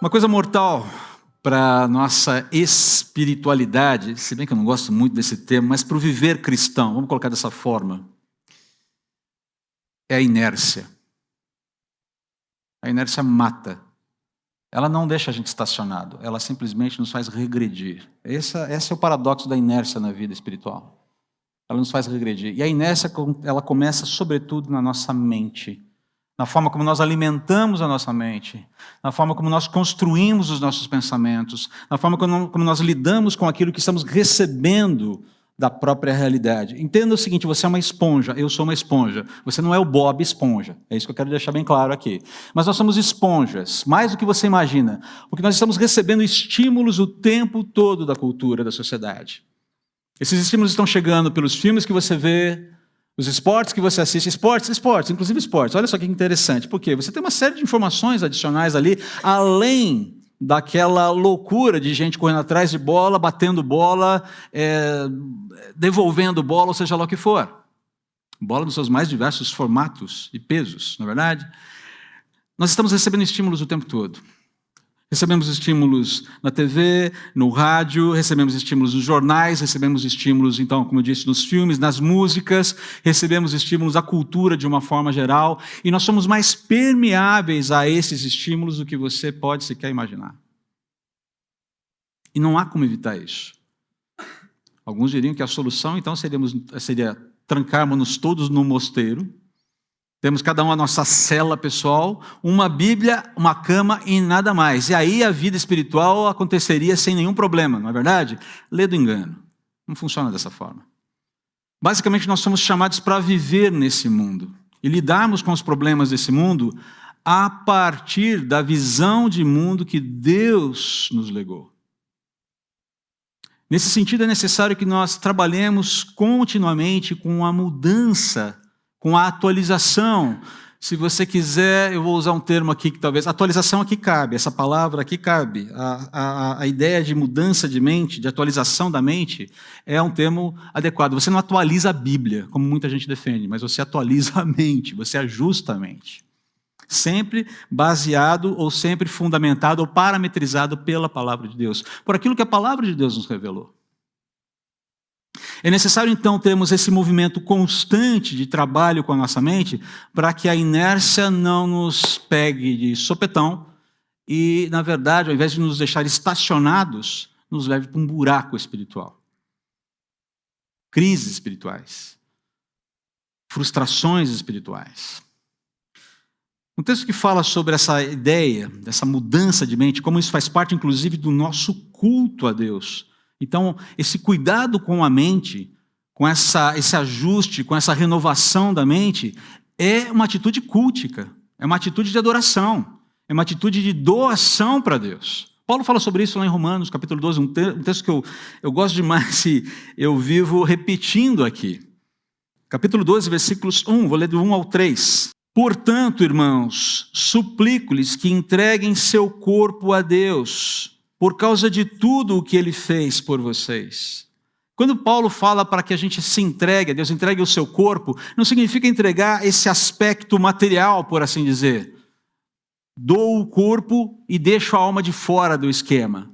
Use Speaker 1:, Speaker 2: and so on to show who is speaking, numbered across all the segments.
Speaker 1: Uma coisa mortal para a nossa espiritualidade, se bem que eu não gosto muito desse termo, mas para o viver cristão, vamos colocar dessa forma, é a inércia. A inércia mata. Ela não deixa a gente estacionado, ela simplesmente nos faz regredir. Esse é o paradoxo da inércia na vida espiritual. Ela nos faz regredir. E a inércia, ela começa sobretudo na nossa mente, na forma como nós alimentamos a nossa mente, na forma como nós construímos os nossos pensamentos, na forma como nós lidamos com aquilo que estamos recebendo da própria realidade. Entenda o seguinte, você é uma esponja, eu sou uma esponja. Você não é o Bob Esponja, é isso que eu quero deixar bem claro aqui. Mas nós somos esponjas, mais do que você imagina, porque nós estamos recebendo estímulos o tempo todo da cultura, da sociedade. Esses estímulos estão chegando pelos filmes que você vê, os esportes que você assiste, inclusive esportes. Olha só que interessante, porque você tem uma série de informações adicionais ali, além daquela loucura de gente correndo atrás de bola, batendo bola, devolvendo bola, ou seja lá o que for. Bola nos seus mais diversos formatos e pesos, não é verdade? Nós estamos recebendo estímulos o tempo todo. Recebemos estímulos na TV, no rádio, recebemos estímulos nos jornais, recebemos estímulos, então, como eu disse, nos filmes, nas músicas, recebemos estímulos da cultura de uma forma geral, e nós somos mais permeáveis a esses estímulos do que você pode sequer imaginar. E não há como evitar isso. Alguns diriam que a solução, então, seria trancarmos-nos todos num mosteiro. Temos cada um a nossa cela pessoal, uma Bíblia, uma cama e nada mais. E aí a vida espiritual aconteceria sem nenhum problema, não é verdade? Lê do engano. Não funciona dessa forma. Basicamente, nós somos chamados para viver nesse mundo e lidarmos com os problemas desse mundo a partir da visão de mundo que Deus nos legou. Nesse sentido, é necessário que nós trabalhemos continuamente com a mudança, com a atualização. Se você quiser, eu vou usar um termo aqui que talvez... Atualização aqui cabe, essa palavra aqui cabe. A ideia de mudança de mente, de atualização da mente, é um termo adequado. Você não atualiza a Bíblia, como muita gente defende, mas você atualiza a mente, você ajusta a mente. Sempre baseado ou sempre fundamentado ou parametrizado pela palavra de Deus, por aquilo que a palavra de Deus nos revelou. É necessário, então, termos esse movimento constante de trabalho com a nossa mente para que a inércia não nos pegue de sopetão e, na verdade, ao invés de nos deixar estacionados, nos leve para um buraco espiritual. Crises espirituais. Frustrações espirituais. Um texto que fala sobre essa ideia, dessa mudança de mente, como isso faz parte, inclusive, do nosso culto a Deus. Então, esse cuidado com a mente, com esse ajuste, com essa renovação da mente, é uma atitude cultica, é uma atitude de adoração, é uma atitude de doação para Deus. Paulo fala sobre isso lá em Romanos, capítulo 12, um texto que eu gosto demais e eu vivo repetindo aqui. Capítulo 12, versículos 1, vou ler do 1 ao 3. Portanto, irmãos, suplico-lhes que entreguem seu corpo a Deus, por causa de tudo o que Ele fez por vocês. Quando Paulo fala para que a gente se entregue a Deus, entregue o seu corpo, não significa entregar esse aspecto material, por assim dizer. Dou o corpo e deixo a alma de fora do esquema.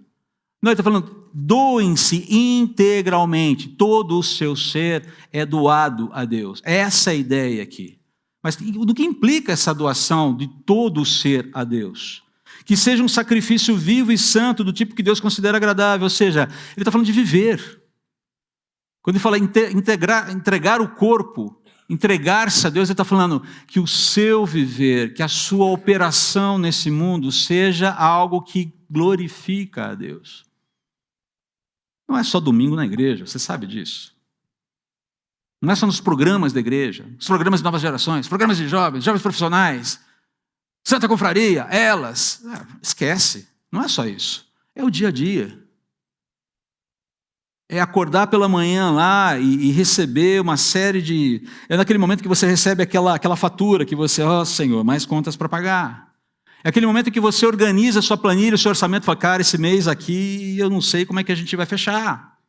Speaker 1: Não, ele está falando, doem-se integralmente, todo o seu ser é doado a Deus. Essa é a ideia aqui. Mas do que implica essa doação de todo o ser a Deus? Que seja um sacrifício vivo e santo, do tipo que Deus considera agradável. Ou seja, ele está falando de viver. Quando ele fala entregar o corpo, entregar-se a Deus, ele está falando que o seu viver, que a sua operação nesse mundo seja algo que glorifica a Deus. Não é só domingo na igreja, você sabe disso. Não é só nos programas da igreja, os programas de novas gerações, programas de jovens, jovens profissionais, Santa Confraria, elas. Esquece, não é só isso. É o dia a dia. É acordar pela manhã lá e receber uma série de... É naquele momento que você recebe aquela fatura que você, Senhor, mais contas para pagar. É aquele momento que você organiza a sua planilha, o seu orçamento, fala, cara, esse mês aqui eu não sei como é que a gente vai fechar.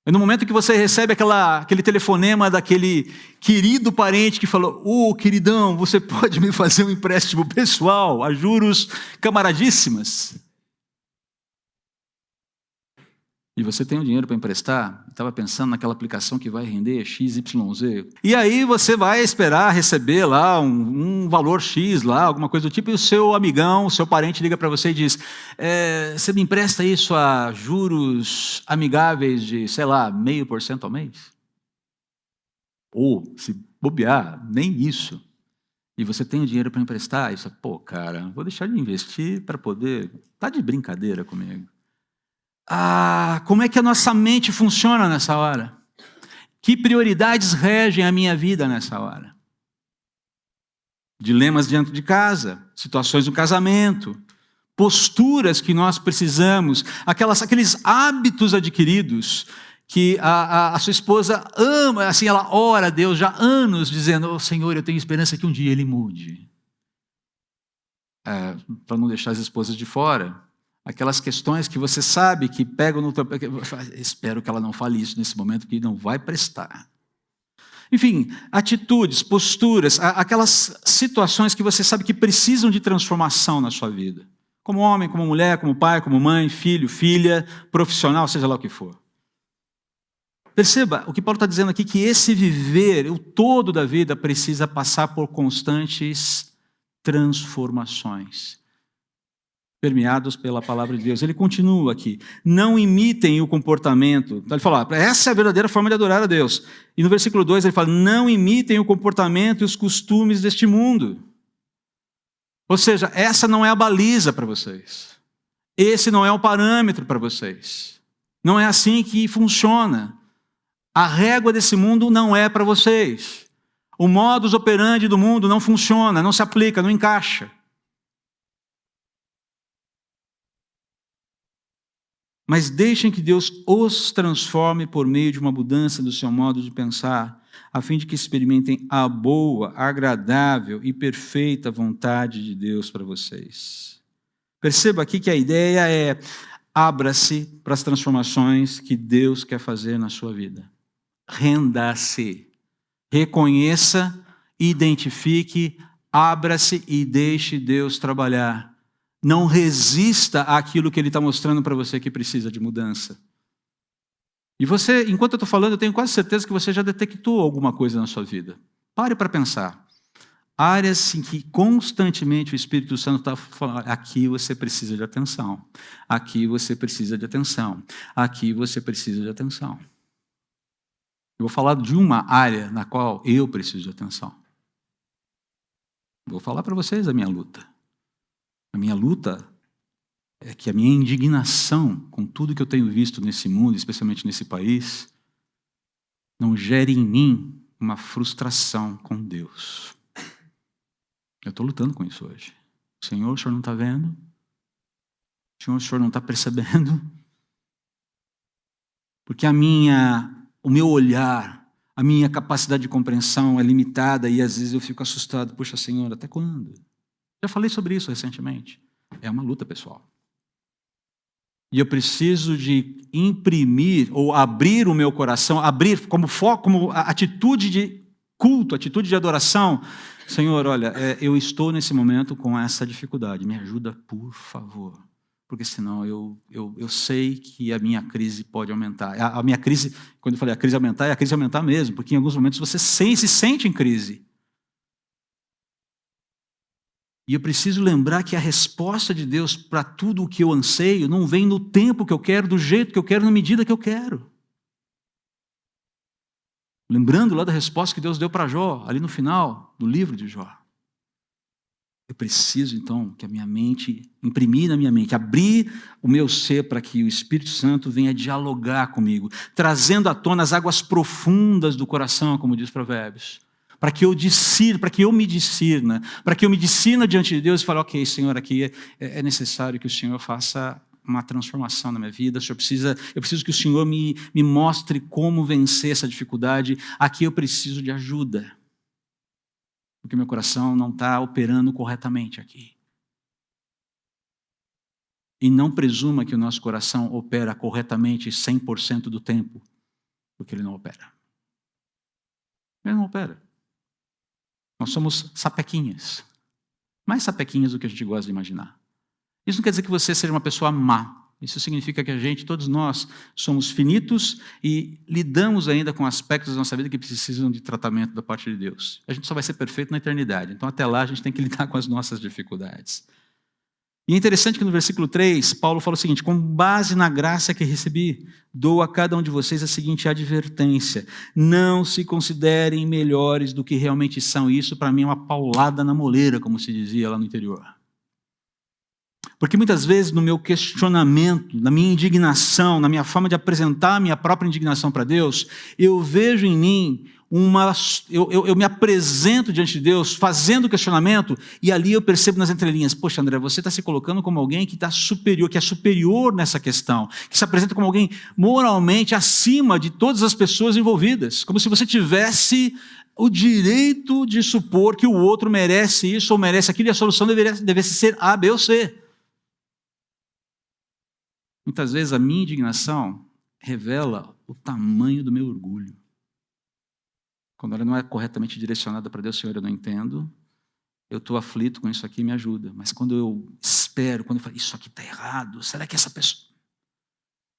Speaker 1: É no momento que você recebe aquele telefonema daquele querido parente que falou: ô, queridão, você pode me fazer um empréstimo pessoal a juros camaradíssimas? E você tem o dinheiro para emprestar? Estava pensando naquela aplicação que vai render XYZ. E aí você vai esperar receber lá um valor X, lá, alguma coisa do tipo, e o seu amigão, o seu parente liga para você e diz: você me empresta isso a juros amigáveis de, sei lá, 0,5% ao mês? Ou, se bobear, nem isso. E você tem o dinheiro para emprestar? Isso, pô, cara, vou deixar de investir para poder... Tá de brincadeira comigo. Como é que a nossa mente funciona nessa hora? Que prioridades regem a minha vida nessa hora? Dilemas dentro de casa, situações do casamento, posturas que nós precisamos, aqueles hábitos adquiridos que a sua esposa ama, assim, ela ora a Deus já há anos, dizendo: oh, Senhor, eu tenho esperança que um dia Ele mude. Para não deixar as esposas de fora. Aquelas questões que você sabe que pegam no teu... Espero que ela não fale isso nesse momento, que não vai prestar. Enfim, atitudes, posturas, aquelas situações que você sabe que precisam de transformação na sua vida. Como homem, como mulher, como pai, como mãe, filho, filha, profissional, seja lá o que for. Perceba, o que Paulo está dizendo aqui, que esse viver, o todo da vida, precisa passar por constantes transformações, permeados pela palavra de Deus. Ele continua aqui: não imitem o comportamento. Então ele fala: essa é a verdadeira forma de adorar a Deus. E no versículo 2 ele fala: não imitem o comportamento e os costumes deste mundo. Ou seja, essa não é a baliza para vocês. Esse não é o parâmetro para vocês. Não é assim que funciona. A régua desse mundo não é para vocês. O modus operandi do mundo não funciona, não se aplica, não encaixa. Mas deixem que Deus os transforme por meio de uma mudança do seu modo de pensar, a fim de que experimentem a boa, agradável e perfeita vontade de Deus para vocês. Perceba aqui que a ideia é: abra-se para as transformações que Deus quer fazer na sua vida. Renda-se, reconheça, identifique, abra-se e deixe Deus trabalhar. Não resista àquilo que Ele está mostrando para você que precisa de mudança. E você, enquanto eu estou falando, eu tenho quase certeza que você já detectou alguma coisa na sua vida. Pare para pensar. Áreas em que constantemente o Espírito Santo está falando: aqui você precisa de atenção. Aqui você precisa de atenção. Aqui você precisa de atenção. Eu vou falar de uma área na qual eu preciso de atenção. Vou falar para vocês a minha luta. A minha luta é que a minha indignação com tudo que eu tenho visto nesse mundo, especialmente nesse país, não gere em mim uma frustração com Deus. Eu estou lutando com isso hoje. Senhor, o Senhor não está vendo? O Senhor não está percebendo? Porque o meu olhar, a minha capacidade de compreensão é limitada e às vezes eu fico assustado. Puxa, Senhor, até quando? Já falei sobre isso recentemente. É uma luta pessoal. E eu preciso de imprimir ou abrir o meu coração, abrir como foco, como atitude de culto, atitude de adoração. Senhor, olha, eu estou nesse momento com essa dificuldade. Me ajuda, por favor. Porque senão eu sei que a minha crise pode aumentar. A minha crise, quando eu falei a crise aumentar, é a crise aumentar mesmo. Porque em alguns momentos você se sente em crise. E eu preciso lembrar que a resposta de Deus para tudo o que eu anseio não vem no tempo que eu quero, do jeito que eu quero, na medida que eu quero. Lembrando lá da resposta que Deus deu para Jó, ali no final do livro de Jó. Eu preciso, então, que a minha mente, imprimir na minha mente, abrir o meu ser para que o Espírito Santo venha dialogar comigo, trazendo à tona as águas profundas do coração, como diz Provérbios. Para que eu me discirna, para que eu me discirna diante de Deus e fale: ok, Senhor, aqui é necessário que o Senhor faça uma transformação na minha vida. Eu preciso que o Senhor me mostre como vencer essa dificuldade. Aqui eu preciso de ajuda, porque meu coração não está operando corretamente aqui. E não presuma que o nosso coração opera corretamente 100% do tempo. porque ele não opera. Ele não opera. Nós somos sapequinhas. Mais sapequinhas do que a gente gosta de imaginar. Isso não quer dizer que você seja uma pessoa má. Isso significa que a gente, todos nós, somos finitos e lidamos ainda com aspectos da nossa vida que precisam de tratamento da parte de Deus. A gente só vai ser perfeito na eternidade. Então, até lá, a gente tem que lidar com as nossas dificuldades. E é interessante que no versículo 3, Paulo fala o seguinte: com base na graça que recebi, dou a cada um de vocês a seguinte advertência: não se considerem melhores do que realmente são. Isso, para mim, é uma paulada na moleira, como se dizia lá no interior. Porque muitas vezes, no meu questionamento, na minha indignação, na minha forma de apresentar a minha própria indignação para Deus, eu vejo em mim eu me apresento diante de Deus fazendo questionamento, e ali eu percebo nas entrelinhas: poxa, André, você está se colocando como alguém que está superior, que é superior nessa questão, que se apresenta como alguém moralmente acima de todas as pessoas envolvidas, como se você tivesse o direito de supor que o outro merece isso ou merece aquilo, e a solução devesse ser A, B ou C. Muitas vezes a minha indignação revela o tamanho do meu orgulho. Quando ela não é corretamente direcionada para Deus: Senhor, eu não entendo, eu estou aflito com isso aqui, me ajuda. Mas quando eu espero, quando eu falo, isso aqui está errado, será que essa pessoa...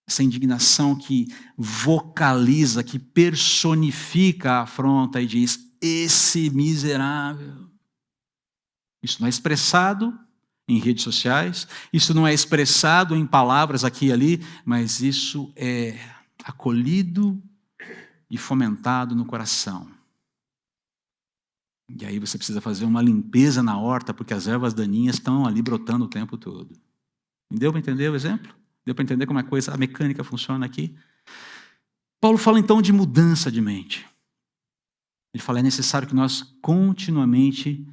Speaker 1: Essa indignação que vocaliza, que personifica a afronta e diz: esse miserável. Isso não é expressado em redes sociais, isso não é expressado em palavras aqui e ali, mas isso é acolhido e fomentado no coração. E aí você precisa fazer uma limpeza na horta, porque as ervas daninhas estão ali brotando o tempo todo. Deu para entender o exemplo? Deu para entender como a mecânica funciona aqui? Paulo fala então de mudança de mente. Ele fala: é necessário que nós continuamente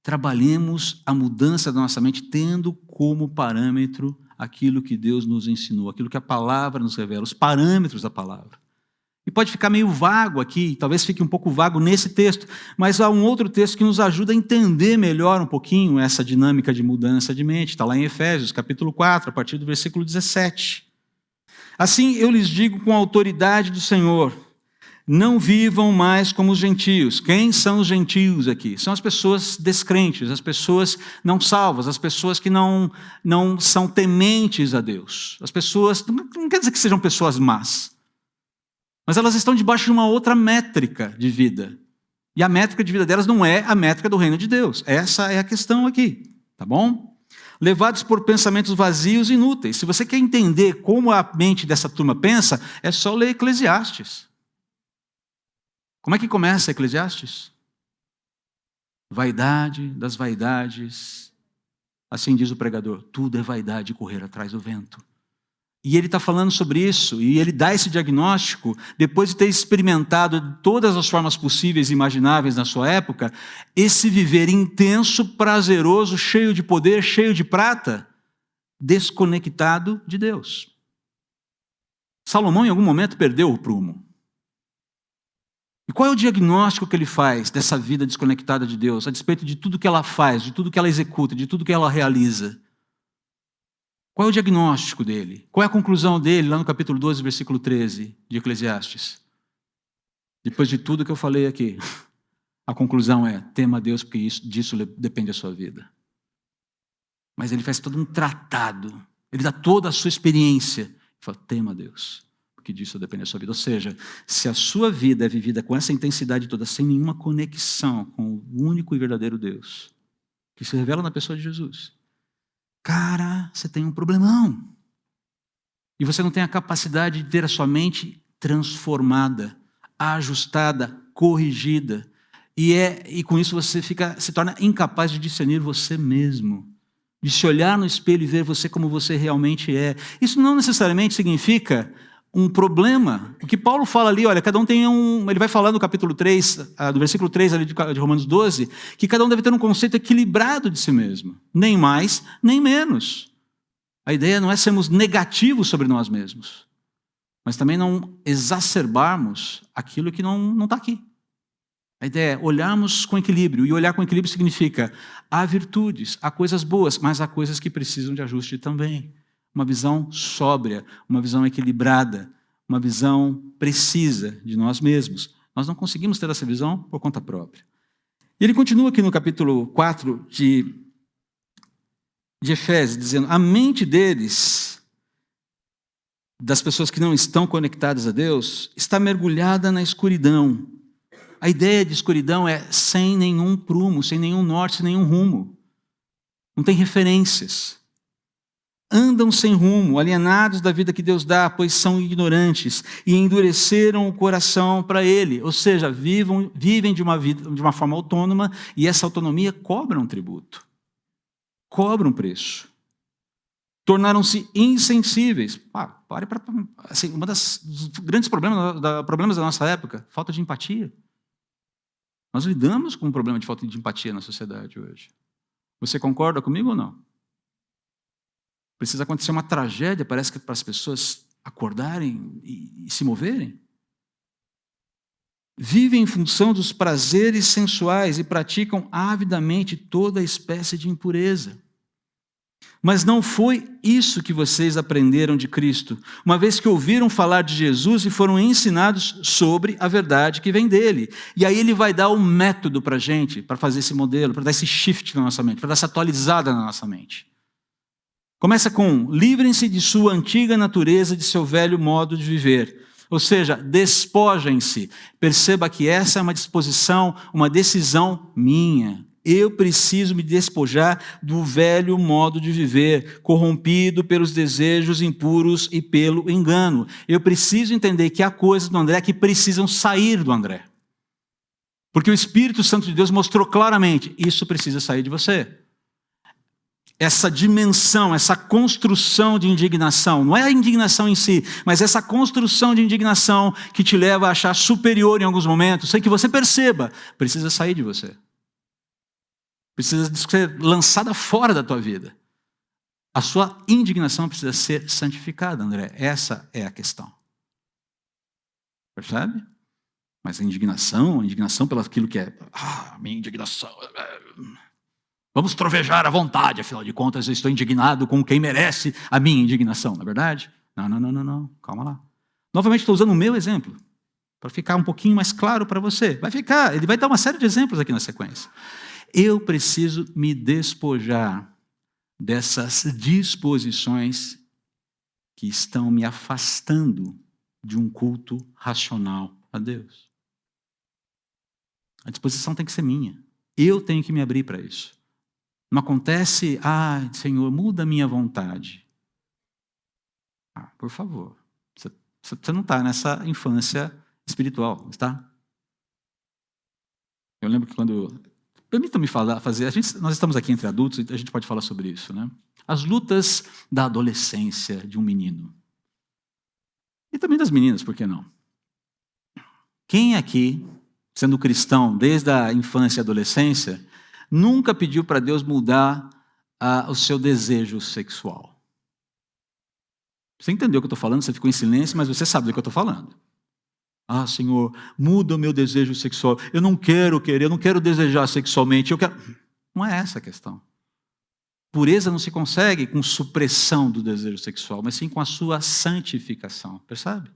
Speaker 1: trabalhemos a mudança da nossa mente, tendo como parâmetro aquilo que Deus nos ensinou, aquilo que a palavra nos revela, os parâmetros da palavra. E pode ficar meio vago aqui, talvez fique um pouco vago nesse texto, mas há um outro texto que nos ajuda a entender melhor um pouquinho essa dinâmica de mudança de mente. Está lá em Efésios, capítulo 4, a partir do versículo 17. Assim eu lhes digo com a autoridade do Senhor: não vivam mais como os gentios. Quem são os gentios aqui? São as pessoas descrentes, as pessoas não salvas, as pessoas que não são tementes a Deus. As pessoas, não quer dizer que sejam pessoas más, mas elas estão debaixo de uma outra métrica de vida. E a métrica de vida delas não é a métrica do reino de Deus. Essa é a questão aqui, tá bom? Levados por pensamentos vazios e inúteis. Se você quer entender como a mente dessa turma pensa, é só ler Eclesiastes. Como é que começa Eclesiastes? Vaidade das vaidades. Assim diz o pregador: tudo é vaidade, correr atrás do vento. E ele está falando sobre isso, e ele dá esse diagnóstico, depois de ter experimentado de todas as formas possíveis e imagináveis na sua época, esse viver intenso, prazeroso, cheio de poder, cheio de prata, desconectado de Deus. Salomão, em algum momento, perdeu o prumo. E qual é o diagnóstico que ele faz dessa vida desconectada de Deus, a despeito de tudo que ela faz, de tudo que ela executa, de tudo que ela realiza? Qual é o diagnóstico dele? Qual é a conclusão dele lá no capítulo 12, versículo 13 de Eclesiastes? Depois de tudo que eu falei aqui, a conclusão é: tema a Deus, porque disso depende a sua vida. Mas ele faz todo um tratado, ele dá toda a sua experiência, e fala: tema a Deus, porque disso depende a sua vida. Ou seja, se a sua vida é vivida com essa intensidade toda, sem nenhuma conexão com o único e verdadeiro Deus, que se revela na pessoa de Jesus, cara, você tem um problemão. E você não tem a capacidade de ter a sua mente transformada, ajustada, corrigida. E com isso você se torna incapaz de discernir você mesmo, de se olhar no espelho e ver você como você realmente é. Isso não necessariamente significa um problema. O que Paulo fala ali, olha, cada um tem ele vai falar no capítulo 3, do versículo 3 ali de Romanos 12, que cada um deve ter um conceito equilibrado de si mesmo. Nem mais, nem menos. A ideia não é sermos negativos sobre nós mesmos, mas também não exacerbarmos aquilo que não está aqui. A ideia é olharmos com equilíbrio, e olhar com equilíbrio significa: há virtudes, há coisas boas, mas há coisas que precisam de ajuste também. Uma visão sóbria, uma visão equilibrada, uma visão precisa de nós mesmos. Nós não conseguimos ter essa visão por conta própria. E ele continua aqui no capítulo 4 de Efésios, dizendo: a mente deles, das pessoas que não estão conectadas a Deus, está mergulhada na escuridão. A ideia de escuridão é sem nenhum prumo, sem nenhum norte, sem nenhum rumo. Não tem referências. Andam sem rumo, alienados da vida que Deus dá, pois são ignorantes e endureceram o coração para Ele. Ou seja, vivem de uma forma autônoma e essa autonomia cobra um tributo, cobra um preço. Tornaram-se insensíveis. Assim, um dos grandes problemas da nossa época, falta de empatia. Nós lidamos com um problema de falta de empatia na sociedade hoje. Você concorda comigo ou não? Precisa acontecer uma tragédia, parece que para as pessoas acordarem e se moverem. Vivem em função dos prazeres sensuais e praticam avidamente toda espécie de impureza. Mas não foi isso que vocês aprenderam de Cristo, uma vez que ouviram falar de Jesus e foram ensinados sobre a verdade que vem dele. E aí ele vai dar um método para a gente, para fazer esse modelo, para dar esse shift na nossa mente, para dar essa atualizada na nossa mente. Começa com: livrem-se de sua antiga natureza, de seu velho modo de viver. Ou seja, despojem-se. Perceba que essa é uma disposição, uma decisão minha. Eu preciso me despojar do velho modo de viver, corrompido pelos desejos impuros e pelo engano. Eu preciso entender que há coisas do André que precisam sair do André. Porque o Espírito Santo de Deus mostrou claramente: isso precisa sair de você. Essa dimensão, essa construção de indignação, não é a indignação em si, mas essa construção de indignação que te leva a achar superior em alguns momentos, sem que você perceba, precisa sair de você. Precisa ser lançada fora da tua vida. A sua indignação precisa ser santificada, André. Essa é a questão. Percebe? Mas a indignação pelo aquilo que é... minha indignação... Vamos trovejar à vontade, afinal de contas eu estou indignado com quem merece a minha indignação, não é verdade? Não, calma lá. Novamente estou usando o meu exemplo, para ficar um pouquinho mais claro para você. Ele vai dar uma série de exemplos aqui na sequência. Eu preciso me despojar dessas disposições que estão me afastando de um culto racional a Deus. A disposição tem que ser minha. Eu tenho que me abrir para isso. Não acontece: Senhor, muda a minha vontade. Por favor. Você não está nessa infância espiritual, está? Eu lembro que quando... Permita-me fazer... Nós estamos aqui entre adultos e a gente pode falar sobre isso, né? As lutas da adolescência de um menino. E também das meninas, por que não? Quem aqui, sendo cristão desde a infância e adolescência, nunca pediu para Deus mudar o seu desejo sexual? Você entendeu o que eu estou falando? Você ficou em silêncio, mas você sabe do que eu estou falando. Senhor, muda o meu desejo sexual. Eu não quero desejar sexualmente. Não é essa a questão. Pureza não se consegue com supressão do desejo sexual, mas sim com a sua santificação. Percebe?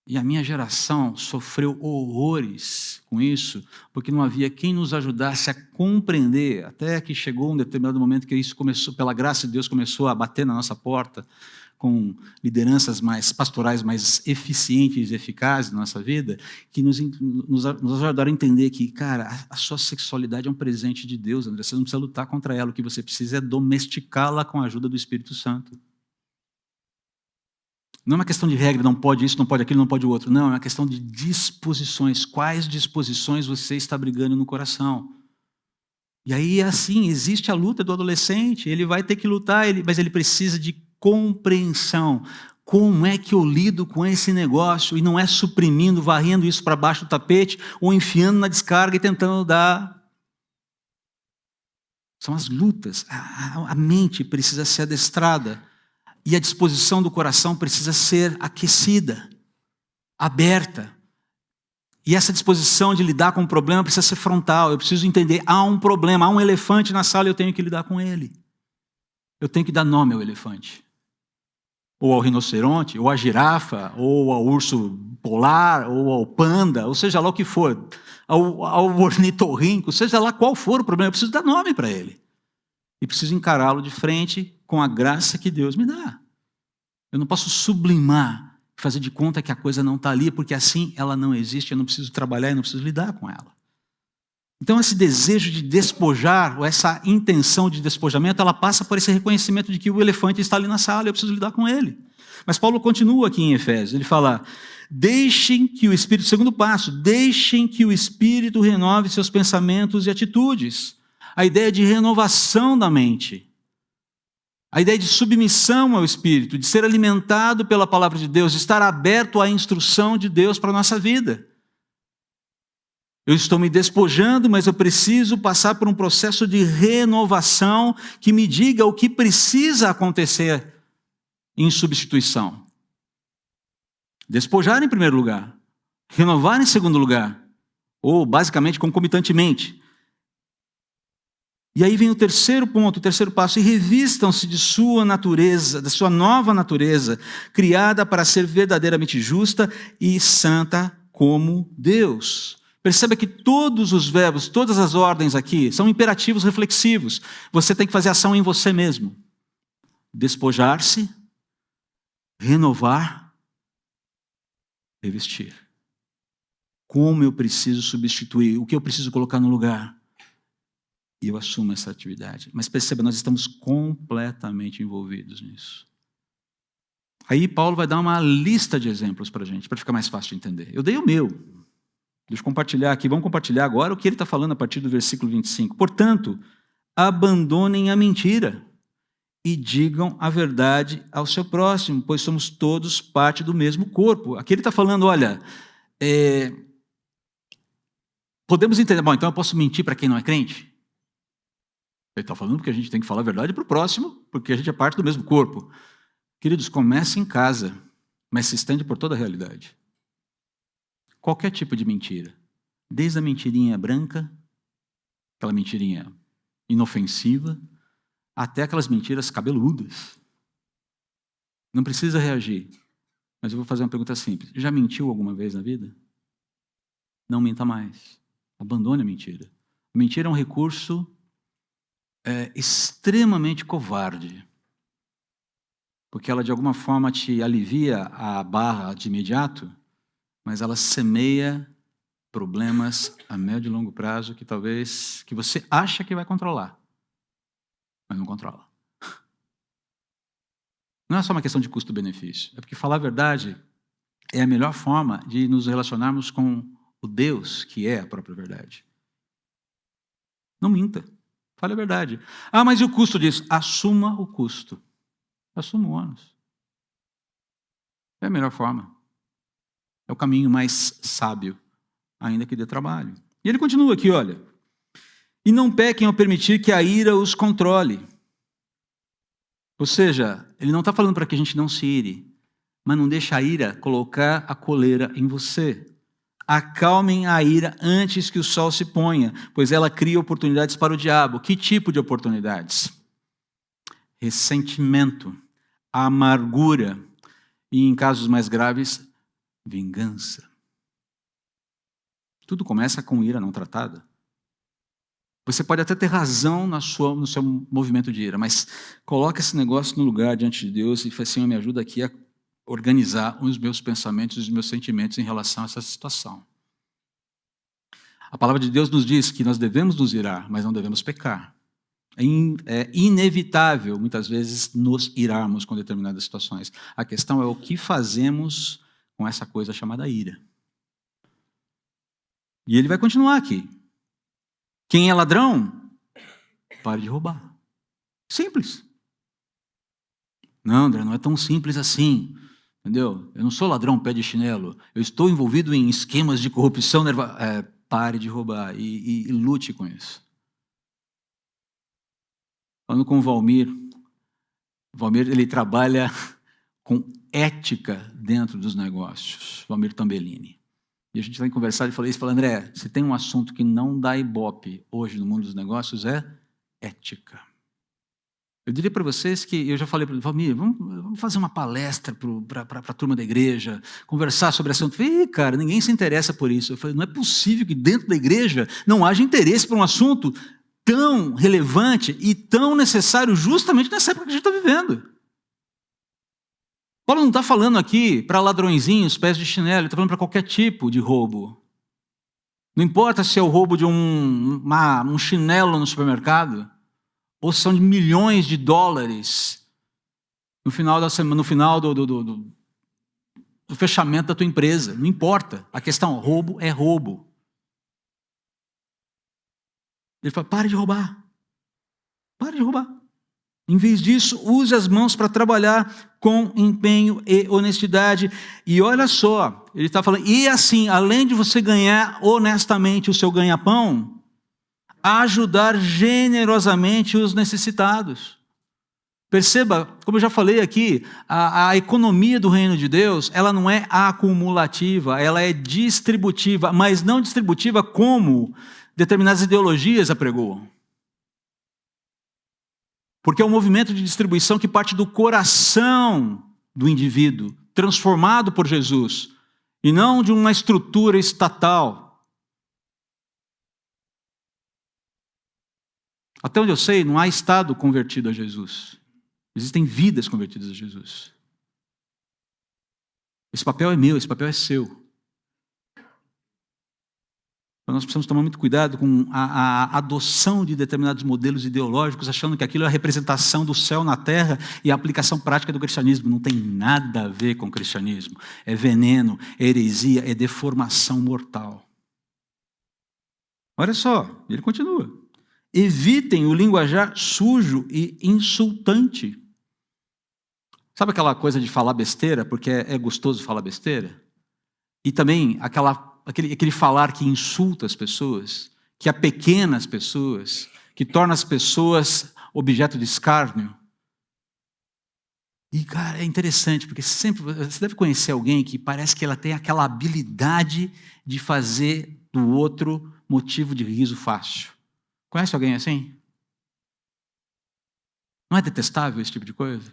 Speaker 1: E a minha geração sofreu horrores com isso, porque não havia quem nos ajudasse a compreender, até que chegou um determinado momento que isso começou, pela graça de Deus, começou a bater na nossa porta, com lideranças pastorais mais eficientes e eficazes na nossa vida, que nos ajudaram a entender que, cara, a sua sexualidade é um presente de Deus, André. Você não precisa lutar contra ela, o que você precisa é domesticá-la com a ajuda do Espírito Santo. Não é uma questão de regra, não pode isso, não pode aquilo, não pode o outro. Não, é uma questão de disposições. Quais disposições você está brigando no coração? E aí, assim, existe a luta do adolescente. Ele vai ter que lutar, mas ele precisa de compreensão. Como é que eu lido com esse negócio? E não é suprimindo, varrendo isso para baixo do tapete, ou enfiando na descarga e tentando dar. São as lutas. A mente precisa ser adestrada. E a disposição do coração precisa ser aquecida, aberta. E essa disposição de lidar com o problema precisa ser frontal. Eu preciso entender, há um problema, há um elefante na sala, eu tenho que lidar com ele. Eu tenho que dar nome ao elefante. ou ao rinoceronte, ou à girafa, ou ao urso polar, ou ao panda, ou seja lá o que for, ao ornitorrinco, seja lá qual for o problema, eu preciso dar nome para ele. E preciso encará-lo de frente com a graça que Deus me dá. Eu não posso sublimar, fazer de conta que a coisa não está ali, porque assim ela não existe, eu não preciso trabalhar e não preciso lidar com ela. Então esse desejo de despojar, ou essa intenção de despojamento, ela passa por esse reconhecimento de que o elefante está ali na sala e eu preciso lidar com ele. Mas Paulo continua aqui em Efésios, ele fala, deixem que o Espírito, segundo passo, deixem que o Espírito renove seus pensamentos e atitudes. A ideia de renovação da mente. A ideia de submissão ao Espírito, de ser alimentado pela palavra de Deus, de estar aberto à instrução de Deus para a nossa vida. Eu estou me despojando, mas eu preciso passar por um processo de renovação que me diga o que precisa acontecer em substituição. Despojar em primeiro lugar, renovar em segundo lugar, ou basicamente concomitantemente. E aí vem o terceiro ponto, o terceiro passo, e revistam-se de sua natureza, da sua nova natureza, criada para ser verdadeiramente justa e santa como Deus. Perceba que todos os verbos, todas as ordens aqui, são imperativos reflexivos. Você tem que fazer ação em você mesmo. Despojar-se, renovar, revestir. Como eu preciso substituir, o que eu preciso colocar no lugar. E eu assumo essa atividade. Mas perceba, nós estamos completamente envolvidos nisso. Aí Paulo vai dar uma lista de exemplos para a gente, para ficar mais fácil de entender. Eu dei o meu. Deixa eu compartilhar aqui. Vamos compartilhar agora o que ele está falando a partir do versículo 25. Portanto, abandonem a mentira e digam a verdade ao seu próximo, pois somos todos parte do mesmo corpo. Aqui ele está falando, olha, podemos entender, bom, então eu posso mentir para quem não é crente? Ele está falando que a gente tem que falar a verdade para o próximo, porque a gente é parte do mesmo corpo. Queridos, comece em casa, mas se estende por toda a realidade. Qualquer tipo de mentira. Desde a mentirinha branca, aquela mentirinha inofensiva, até aquelas mentiras cabeludas. Não precisa reagir. Mas eu vou fazer uma pergunta simples. Já mentiu alguma vez na vida? Não minta mais. Abandone a mentira. A mentira é um recurso extremamente covarde, porque ela de alguma forma te alivia a barra de imediato, mas ela semeia problemas a médio e longo prazo que talvez que você acha que vai controlar, mas não controla. Não é só uma questão de custo-benefício, é porque falar a verdade é a melhor forma de nos relacionarmos com o Deus que é a própria verdade. Não minta. Fale a verdade. Ah, mas e o custo disso? Assuma o custo. Assuma o ônus. É a melhor forma. É o caminho mais sábio, ainda que dê trabalho. E ele continua aqui, olha. E não pequem ao permitir que a ira os controle. Ou seja, ele não está falando para que a gente não se ire, mas não deixa a ira colocar a coleira em você. Acalmem a ira antes que o sol se ponha, pois ela cria oportunidades para o diabo. Que tipo de oportunidades? Ressentimento, amargura e, em casos mais graves, vingança. Tudo começa com ira não tratada. Você pode até ter razão no seu movimento de ira, mas coloca esse negócio no lugar diante de Deus e fala assim, me ajuda aqui a organizar os meus pensamentos e os meus sentimentos em relação a essa situação. A palavra de Deus nos diz que nós devemos nos irar, mas não devemos pecar. É inevitável, muitas vezes, nos irarmos com determinadas situações. A questão é o que fazemos com essa coisa chamada ira. E ele vai continuar aqui. Quem é ladrão, pare de roubar. Simples. Não, André, não é tão simples assim. Entendeu? Eu não sou ladrão pé de chinelo. Eu estou envolvido em esquemas de corrupção. Pare de roubar e lute com isso. Falando com o Valmir, ele trabalha com ética dentro dos negócios. Valmir Tambellini. E a gente vai conversar e falei isso, falei, André, se tem um assunto que não dá ibope hoje no mundo dos negócios é ética. Eu diria para vocês que, eu já falei para ele, Valmir, vamos fazer uma palestra para a turma da igreja, conversar sobre assunto. Eu falei, cara, ninguém se interessa por isso. Eu falei, não é possível que dentro da igreja não haja interesse por um assunto tão relevante e tão necessário justamente nessa época que a gente está vivendo. Paulo não está falando aqui para ladrõezinhos, pés de chinelo, ele está falando para qualquer tipo de roubo. Não importa se é o roubo de um chinelo no supermercado, ou são de milhões de dólares no final da semana, no final do fechamento da tua empresa. Não importa. A questão, roubo é roubo. Ele fala, pare de roubar. Pare de roubar. Em vez disso, use as mãos para trabalhar com empenho e honestidade. E olha só, ele está falando, e assim, além de você ganhar honestamente o seu ganha-pão, ajudar generosamente os necessitados. Perceba, como eu já falei aqui, a economia do reino de Deus, ela não é acumulativa, ela é distributiva, mas não distributiva como determinadas ideologias apregoam. Porque é um movimento de distribuição que parte do coração do indivíduo, transformado por Jesus, e não de uma estrutura estatal. Até onde eu sei, não há Estado convertido a Jesus. Existem vidas convertidas a Jesus. Esse papel é meu, esse papel é seu. Então nós precisamos tomar muito cuidado com a adoção de determinados modelos ideológicos, achando que aquilo é a representação do céu na terra e a aplicação prática do cristianismo. Não tem nada a ver com o cristianismo. É veneno, é heresia, é deformação mortal. Olha só, ele continua. Evitem o linguajar sujo e insultante. Sabe aquela coisa de falar besteira, porque é gostoso falar besteira? E também aquele falar que insulta as pessoas, que apequena as pessoas, que torna as pessoas objeto de escárnio. E, cara, é interessante, porque sempre você deve conhecer alguém que parece que ela tem aquela habilidade de fazer do outro motivo de riso fácil. Conhece alguém assim? Não é detestável esse tipo de coisa?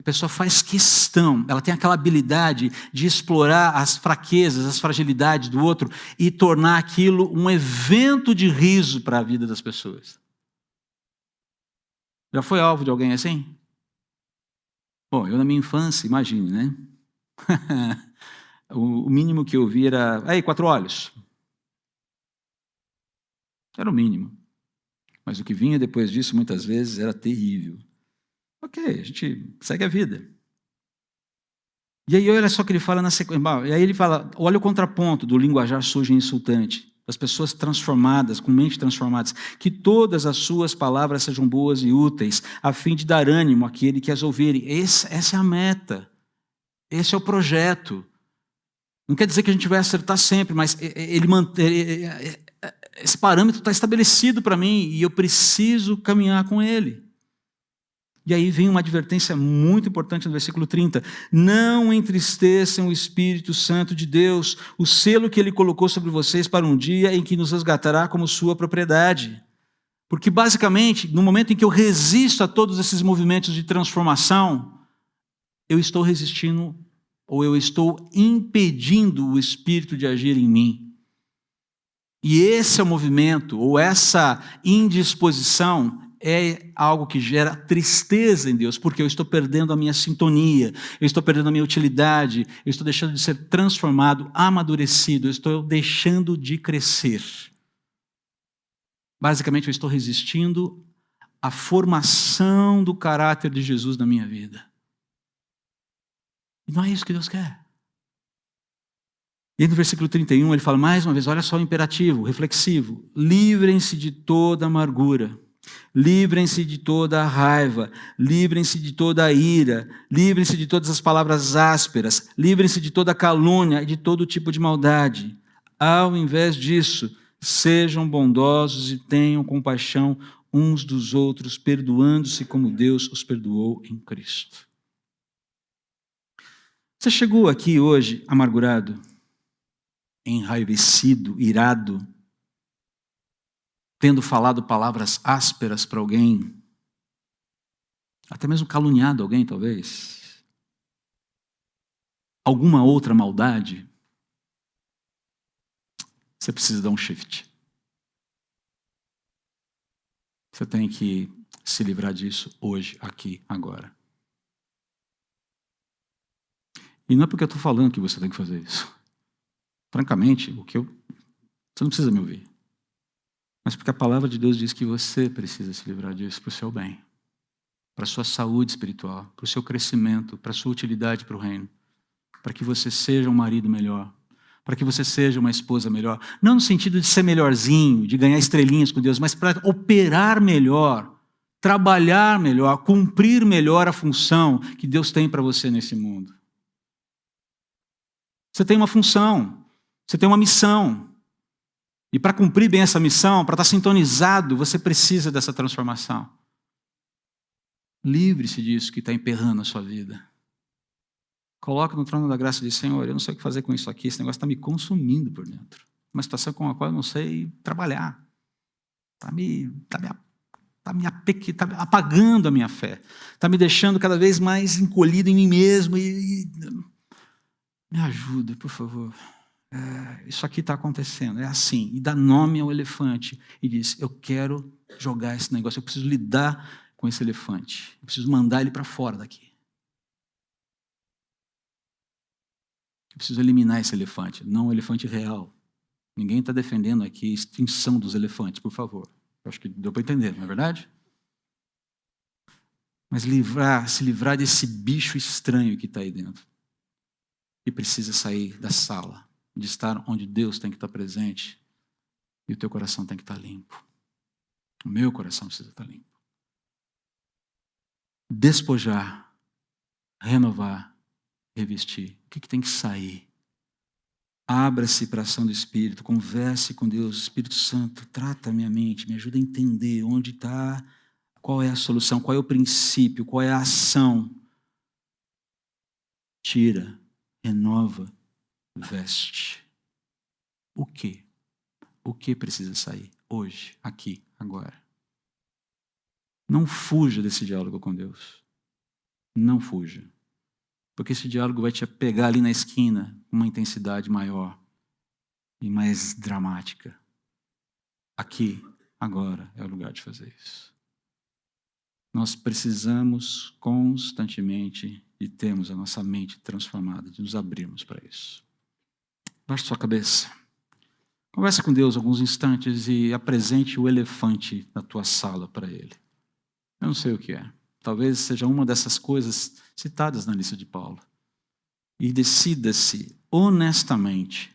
Speaker 1: A pessoa faz questão, ela tem aquela habilidade de explorar as fraquezas, as fragilidades do outro e tornar aquilo um evento de riso para a vida das pessoas. Já foi alvo de alguém assim? Bom, eu na minha infância, imagine, né? O mínimo que eu vi era, aí, 4 olhos. Era o mínimo. Mas o que vinha depois disso, muitas vezes, era terrível. Ok, a gente segue a vida. E aí olha só o que ele fala na sequência. E aí ele fala, olha o contraponto do linguajar sujo e insultante. Das pessoas transformadas, com mente transformadas. Que todas as suas palavras sejam boas e úteis, a fim de dar ânimo àquele que as ouvirem. Essa é a meta. Esse é o projeto. Não quer dizer que a gente vai acertar sempre, mas esse parâmetro está estabelecido para mim e eu preciso caminhar com ele. E aí vem uma advertência muito importante no versículo 30. Não entristeçam o Espírito Santo de Deus, o selo que ele colocou sobre vocês para um dia em que nos resgatará como sua propriedade. Porque basicamente, no momento em que eu resisto a todos esses movimentos de transformação, eu estou resistindo ou eu estou impedindo o Espírito de agir em mim. E esse é o movimento, ou essa indisposição, é algo que gera tristeza em Deus, porque eu estou perdendo a minha sintonia, eu estou perdendo a minha utilidade, eu estou deixando de ser transformado, amadurecido, eu estou deixando de crescer. Basicamente, eu estou resistindo à formação do caráter de Jesus na minha vida. E não é isso que Deus quer. E aí no versículo 31 ele fala mais uma vez, olha só o imperativo, reflexivo. Livrem-se de toda amargura, livrem-se de toda a raiva, livrem-se de toda a ira, livrem-se de todas as palavras ásperas, livrem-se de toda a calúnia e de todo tipo de maldade. Ao invés disso, sejam bondosos e tenham compaixão uns dos outros, perdoando-se como Deus os perdoou em Cristo. Você chegou aqui hoje amargurado, enraivecido, irado, tendo falado palavras ásperas para alguém, até mesmo caluniado alguém, talvez, alguma outra maldade, você precisa dar um shift. Você tem que se livrar disso hoje, aqui, agora. E não é porque eu estou falando que você tem que fazer isso. Francamente, você não precisa me ouvir. Mas porque a palavra de Deus diz que você precisa se livrar disso para o seu bem, para a sua saúde espiritual, para o seu crescimento, para a sua utilidade para o reino, para que você seja um marido melhor, para que você seja uma esposa melhor. Não no sentido de ser melhorzinho, de ganhar estrelinhas com Deus, mas para operar melhor, trabalhar melhor, cumprir melhor a função que Deus tem para você nesse mundo. Você tem uma função, você tem uma missão. E para cumprir bem essa missão, para estar sintonizado, você precisa dessa transformação. Livre-se disso que está emperrando a sua vida. Coloque no trono da graça e diz: Senhor, eu não sei o que fazer com isso aqui, esse negócio está me consumindo por dentro. Uma situação com a qual eu não sei trabalhar. Está me apagando a minha fé. Está me deixando cada vez mais encolhido em mim mesmo. Me ajuda, por favor. Isso aqui está acontecendo, é assim. E dá nome ao elefante e diz: eu quero jogar esse negócio, eu preciso lidar com esse elefante. Eu preciso mandar ele para fora daqui. Eu preciso eliminar esse elefante, não o elefante real. Ninguém está defendendo aqui a extinção dos elefantes, por favor. Eu acho que deu para entender, não é verdade? Mas se livrar desse bicho estranho que está aí dentro. E precisa sair da sala, de estar onde Deus tem que estar presente. E o teu coração tem que estar limpo. O meu coração precisa estar limpo. Despojar, renovar, revestir. O que tem que sair? Abra-se para a ação do Espírito, converse com Deus. Espírito Santo, trata a minha mente, me ajuda a entender onde está, qual é a solução, qual é o princípio, qual é a ação. Tira, renova, veste. O quê? O que precisa sair? Hoje, aqui, agora. Não fuja desse diálogo com Deus. Não fuja. Porque esse diálogo vai te pegar ali na esquina com uma intensidade maior e mais dramática. Aqui, agora, é o lugar de fazer isso. Nós precisamos constantemente de termos a nossa mente transformada, de nos abrirmos para isso. Baixe sua cabeça. Converse com Deus alguns instantes e apresente o elefante na tua sala para Ele. Eu não sei o que é. Talvez seja uma dessas coisas citadas na lista de Paulo. E decida-se honestamente,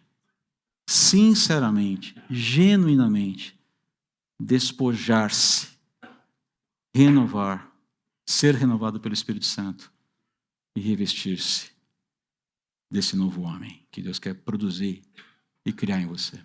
Speaker 1: sinceramente, genuinamente, despojar-se, renovar, ser renovado pelo Espírito Santo e revestir-se desse novo homem que Deus quer produzir e criar em você.